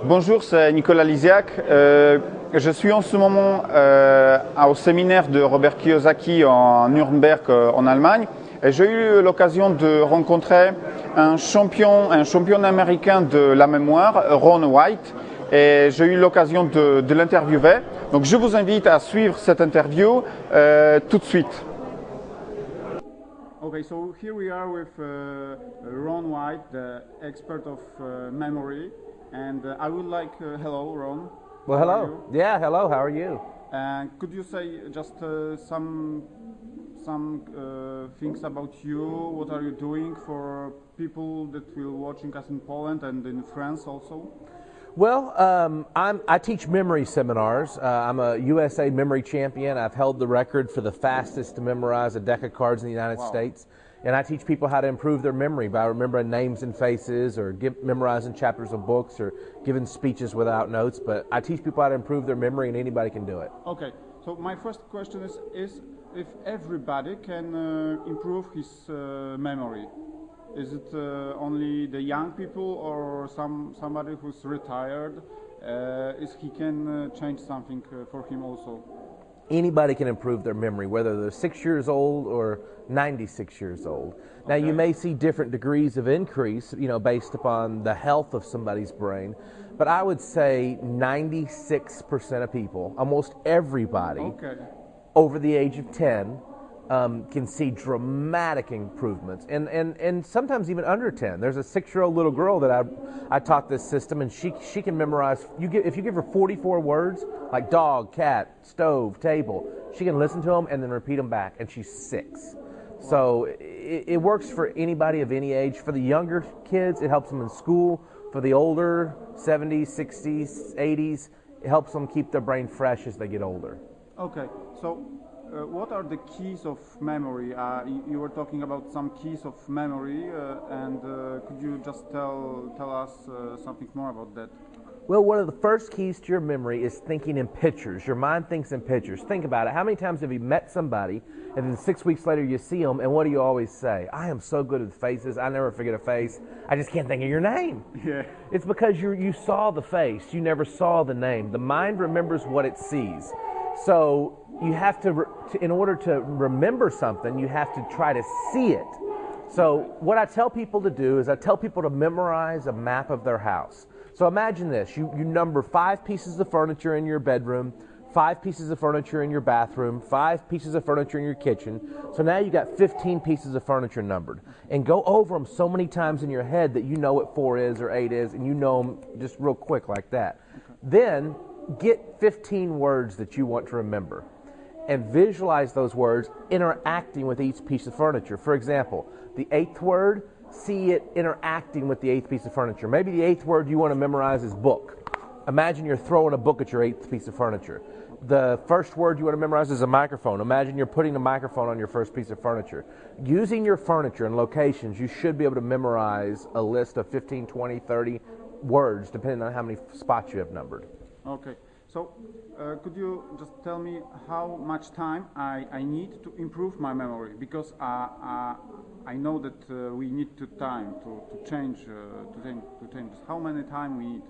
Bonjour, c'est Nicolas Lisiac. Je suis en ce moment au séminaire de Robert Kiyosaki en Nuremberg, en Allemagne. Et j'ai eu l'occasion de rencontrer un champion américain de la mémoire, Ron White. Et j'ai eu l'occasion de l'interviewer. Donc je vous invite à suivre cette interview tout de suite. Okay, so here we are with Ron White, the expert of memory. And I would like, hello Ron. Well, hello. Yeah, hello, how are you? Could you say just some things about you? What are you doing for people that will watching us in Poland and in France also? Well, I teach memory seminars. I'm a USA memory champion. I've held the record for the fastest to memorize a deck of cards in the United States. And I teach people how to improve their memory by remembering names and faces, or memorizing chapters of books, or giving speeches without notes. But I teach people how to improve their memory, and anybody can do it. Okay, so my first question is if everybody can improve his memory. Is it only the young people or somebody who's retired? Is he can change something for him also? Anybody can improve their memory, whether they're 6 years old or 96 years old. Now, you may see different degrees of increase, based upon the health of somebody's brain, but I would say 96% of people, almost everybody, over the age of 10, can see dramatic improvements, and sometimes even under 10. There's a 6-year-old little girl that I taught this system, and she can memorize. If you give her 44 words like dog, cat, stove, table, she can listen to them and then repeat them back, and she's 6. So it works for anybody of any age. For the younger kids, it helps them in school. For the older, 70s, 60s, 80s, it helps them keep their brain fresh as they get older. Okay, so. What are the keys of memory? You were talking about some keys of memory, and could you just tell us something more about that? Well, one of the first keys to your memory is thinking in pictures. Your mind thinks in pictures. Think about it. How many times have you met somebody, and then 6 weeks later you see them, and what do you always say? I am so good with faces. I never forget a face. I just can't think of your name. Yeah. It's because you saw the face. You never saw the name. The mind remembers what it sees. So you have to, in order to remember something, you have to try to see it. So what I tell people to do is I tell people to memorize a map of their house. So imagine this, you number 5 pieces of furniture in your bedroom, 5 pieces of furniture in your bathroom, 5 pieces of furniture in your kitchen. So now you got 15 pieces of furniture numbered. And go over them so many times in your head that you know what 4 is or 8 is, and you know them just real quick like that. Then get 15 words that you want to remember and visualize those words interacting with each piece of furniture. For example, the 8th word, see it interacting with the 8th piece of furniture. Maybe the 8th word you want to memorize is book. Imagine you're throwing a book at your 8th piece of furniture. The first word you want to memorize is a microphone. Imagine you're putting a microphone on your first piece of furniture. Using your furniture and locations, you should be able to memorize a list of 15, 20, 30 words, depending on how many spots you have numbered. Okay, so could you just tell me how much time I need to improve my memory? Because I know that we need time to change. How many time we need?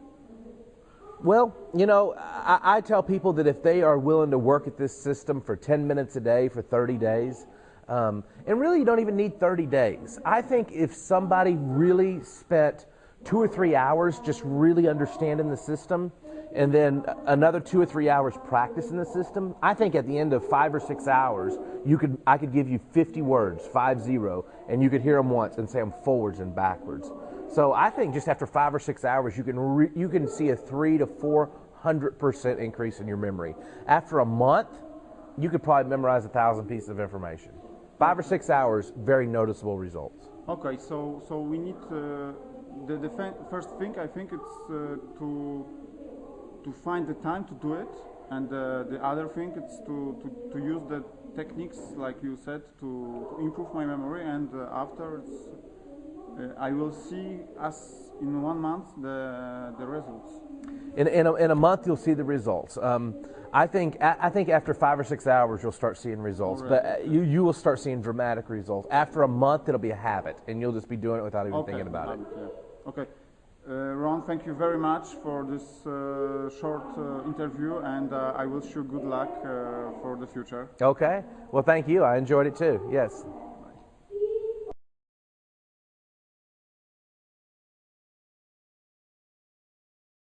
Well, I tell people that if they are willing to work at this system for 10 minutes a day for 30 days, and really you don't even need 30 days. I think if somebody really spent 2 or 3 hours just really understanding the system, and then another 2 or 3 hours practicing the system, I think at the end of 5 or 6 hours, I could give you 50 words, 50, and you could hear them once and say them forwards and backwards. So I think just after 5 or 6 hours, you can see a 300 to 400% increase in your memory. After a month, you could probably memorize 1,000 pieces of information. 5 or 6 hours, very noticeable results. Okay, so we need the first thing. I think it's to find the time to do it, and the other thing is to use the techniques like you said to improve my memory, and afterwards I will see as in 1 month the results. In a month you'll see the results. I think after 5 or 6 hours you'll start seeing results, but you will start seeing dramatic results. After a month it'll be a habit, and you'll just be doing it without even thinking about it. Yeah. Okay. Ron, thank you very much for this short interview, and I wish you good luck for the future. Okay. Well, thank you. I enjoyed it too. Yes.